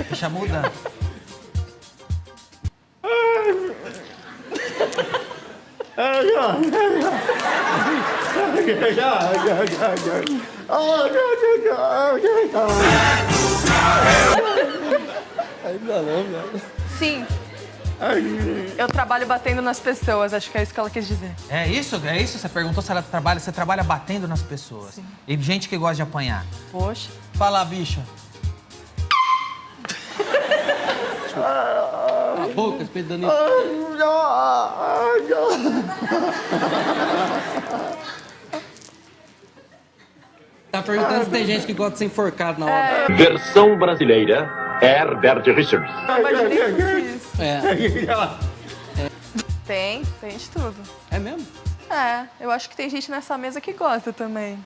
Ficha muda. Ainda não, velho. Sim. Eu trabalho batendo nas pessoas, acho que é isso que ela quis dizer. É isso? É isso? Você perguntou se ela trabalha. Você trabalha batendo nas pessoas. Sim. E gente que gosta de apanhar. Poxa. Fala, bicho. A boca, espetando isso. Tá perguntando se tem gente que gosta de ser enforcado na hora. Versão brasileira, Herbert Richards. Imaginei que fosse isso. É. Tem de tudo. É mesmo? É, eu acho que tem gente nessa mesa que gosta também.